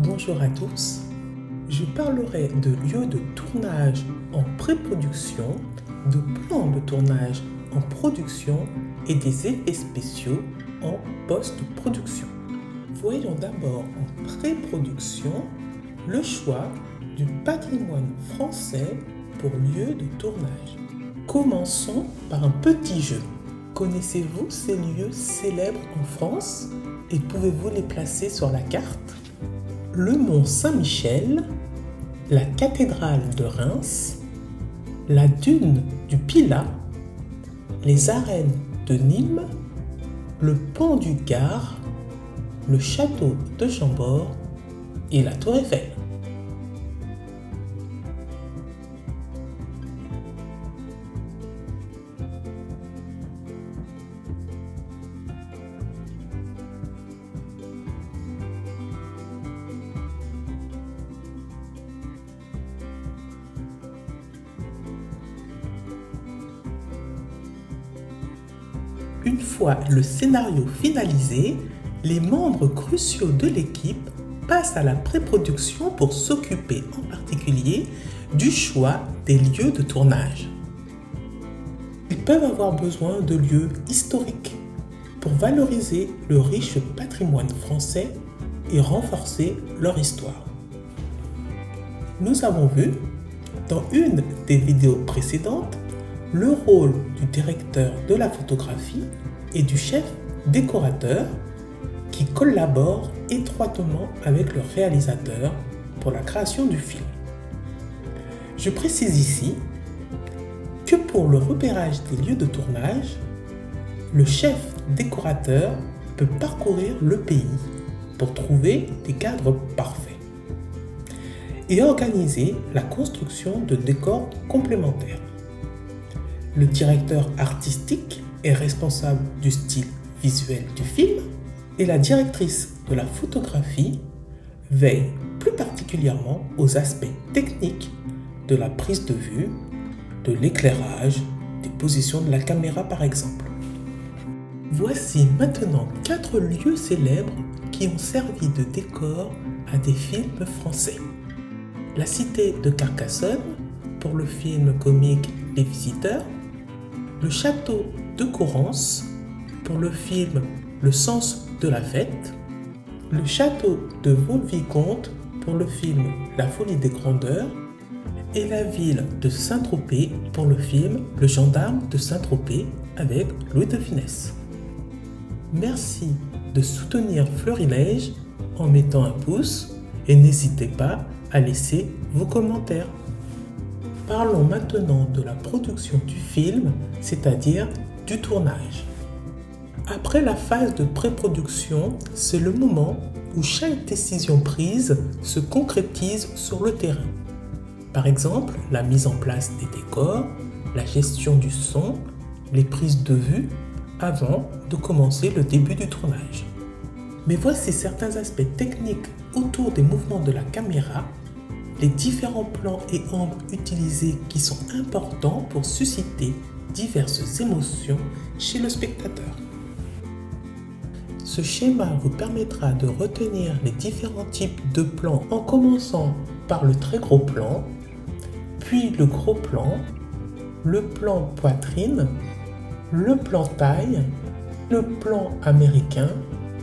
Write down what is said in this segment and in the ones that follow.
Bonjour à tous, je parlerai de lieux de tournage en pré-production, de plans de tournage en production et des effets spéciaux en post-production. Voyons d'abord en pré-production le choix du patrimoine français pour lieu de tournage. Commençons par un petit jeu. Connaissez-vous ces lieux célèbres en France et pouvez-vous les placer sur la carte ? Le Mont Saint-Michel, la cathédrale de Reims, la dune du Pilat, les arènes de Nîmes, le pont du Gard, le château de Chambord et la Tour Eiffel. Une fois le scénario finalisé, les membres cruciaux de l'équipe passent à la pré-production pour s'occuper en particulier du choix des lieux de tournage. Ils peuvent avoir besoin de lieux historiques pour valoriser le riche patrimoine français et renforcer leur histoire. Nous avons vu, dans une des vidéos précédentes, le rôle du directeur de la photographie et du chef décorateur qui collaborent étroitement avec le réalisateur pour la création du film. Je précise ici que pour le repérage des lieux de tournage, le chef décorateur peut parcourir le pays pour trouver des cadres parfaits et organiser la construction de décors complémentaires. Le directeur artistique est responsable du style visuel du film et la directrice de la photographie veille plus particulièrement aux aspects techniques de la prise de vue, de l'éclairage, des positions de la caméra par exemple. Voici maintenant 4 lieux célèbres qui ont servi de décor à des films français. La cité de Carcassonne pour le film comique Les Visiteurs, le château de Corrence pour le film Le sens de la fête, le château de Vaux-le-Vicomte pour le film La folie des grandeurs et la ville de Saint-Tropez pour le film Le gendarme de Saint-Tropez avec Louis de Funès. Merci de soutenir Fleurilège en mettant un pouce et n'hésitez pas à laisser vos commentaires. Parlons maintenant de la production du film, c'est-à-dire du tournage. Après la phase de pré-production, c'est le moment où chaque décision prise se concrétise sur le terrain. Par exemple, la mise en place des décors, la gestion du son, les prises de vue, avant de commencer le début du tournage. Mais voici certains aspects techniques autour des mouvements de la caméra, les différents plans et angles utilisés qui sont importants pour susciter diverses émotions chez le spectateur. Ce schéma vous permettra de retenir les différents types de plans en commençant par le très gros plan, puis le gros plan, le plan poitrine, le plan taille, le plan américain,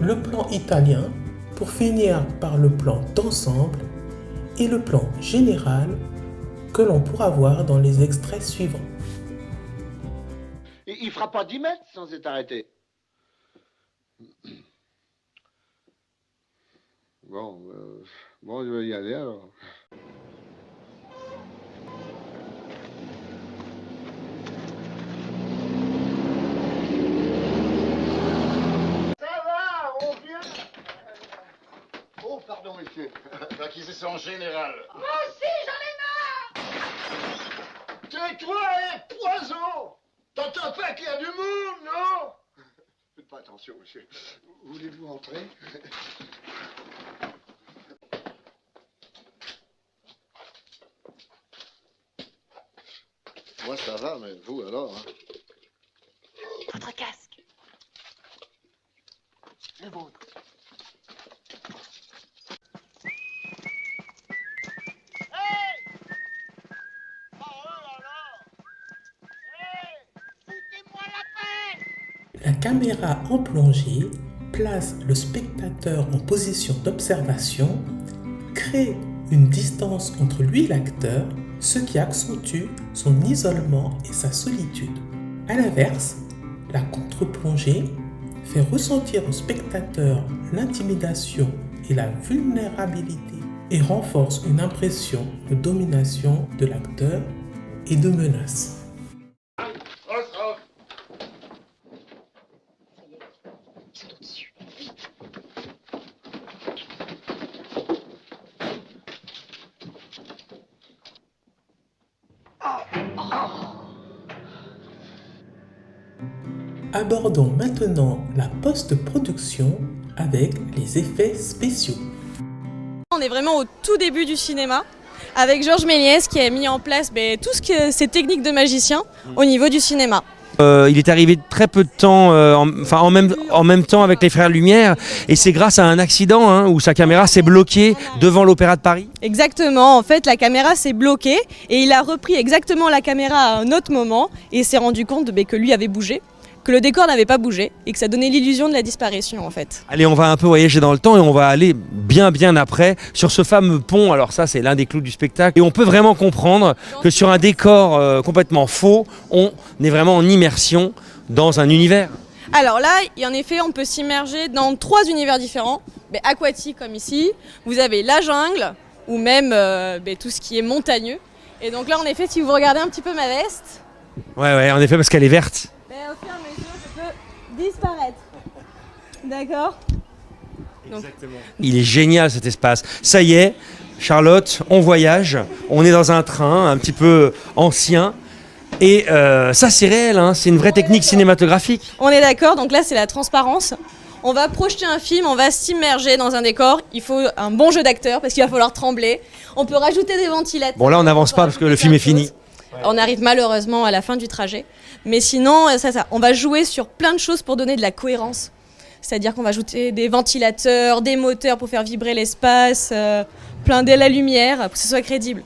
le plan italien, pour finir par le plan d'ensemble et le plan général que l'on pourra voir dans les extraits suivants. Il fera pas 10 mètres sans être arrêté. Bon, je vais y aller alors. Ça va, on vient. Oh, pardon, monsieur. L'acquisition générale. Moi aussi, j'en ai marre. Tais-toi, poison. T'entends pas qu'il y a du monde, non? Faites pas attention, monsieur. Voulez-vous entrer? Moi, ça va, mais vous, alors, hein? Votre casque. Le vôtre. La caméra en plongée place le spectateur en position d'observation, crée une distance entre lui et l'acteur, ce qui accentue son isolement et sa solitude. A l'inverse, la contre-plongée fait ressentir au spectateur l'intimidation et la vulnérabilité et renforce une impression de domination de l'acteur et de menace. Ils sont au-dessus. Abordons maintenant la post-production avec les effets spéciaux. On est vraiment au tout début du cinéma avec Georges Méliès qui a mis en place tout ce que ces techniques de magicien au niveau du cinéma. Il est arrivé très peu de temps, en même temps avec les Frères Lumière, et c'est grâce à un accident où sa caméra s'est bloquée devant l'Opéra de Paris. Exactement, en fait la caméra s'est bloquée et il a repris exactement la caméra à un autre moment et s'est rendu compte que lui avait bougé, que le décor n'avait pas bougé et que ça donnait l'illusion de la disparition en fait. Allez, on va un peu voyager dans le temps et on va aller bien après sur ce fameux pont. Alors ça, c'est l'un des clous du spectacle. Et on peut vraiment comprendre que sur un décor complètement faux, on est vraiment en immersion dans un univers. Alors là, en effet, on peut s'immerger dans 3 univers différents, aquatiques comme ici. Vous avez la jungle ou même tout ce qui est montagneux. Et donc là, en effet, si vous regardez un petit peu ma veste, Ouais, en effet, parce qu'elle est verte. au fur et à mesure, je peux disparaître. D'accord ? Exactement. Il est génial cet espace. Ça y est, Charlotte, on voyage. On est dans un train un petit peu ancien. Et ça, c'est réel, c'est une vraie technique cinématographique. On est d'accord, donc là, c'est la transparence. On va projeter un film, on va s'immerger dans un décor. Il faut un bon jeu d'acteur parce qu'il va falloir trembler. On peut rajouter des ventilateurs. Bon, là, on n'avance pas parce que le film est fini. On arrive malheureusement à la fin du trajet. Mais sinon, on va jouer sur plein de choses pour donner de la cohérence. C'est-à-dire qu'on va ajouter des ventilateurs, des moteurs pour faire vibrer l'espace, plein de la lumière pour que ce soit crédible.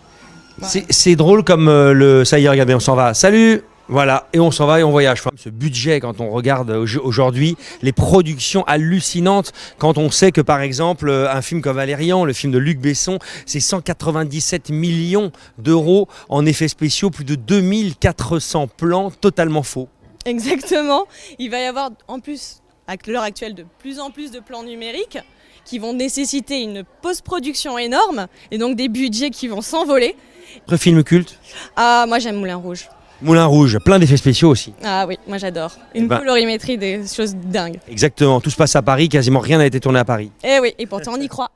Voilà. C'est drôle comme ça y est, regardez, on s'en va. Salut! Voilà, et on s'en va et on voyage. Ce budget, quand on regarde aujourd'hui les productions hallucinantes, quand on sait que par exemple un film comme Valérian, le film de Luc Besson, c'est 197 millions d'euros en effets spéciaux, plus de 2400 plans totalement faux. Exactement, il va y avoir en plus, à l'heure actuelle, de plus en plus de plans numériques qui vont nécessiter une post-production énorme et donc des budgets qui vont s'envoler. Autre film culte? Ah, moi j'aime Moulin Rouge. Moulin Rouge, plein d'effets spéciaux aussi. Ah oui, moi j'adore. Une colorimétrie, des choses dingues. Exactement, tout se passe à Paris, quasiment rien n'a été tourné à Paris. Eh oui, et pourtant on y croit.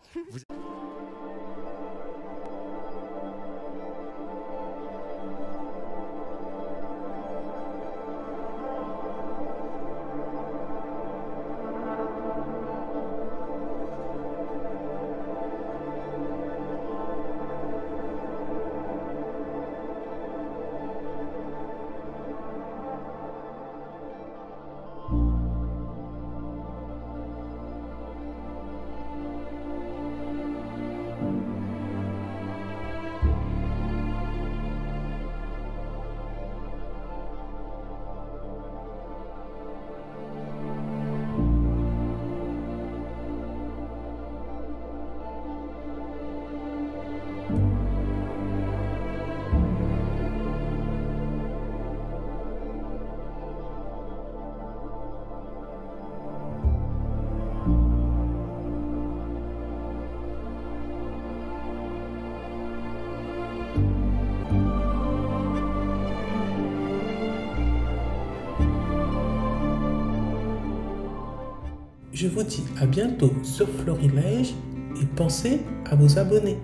Je vous dis à bientôt sur Florilège et pensez à vous abonner.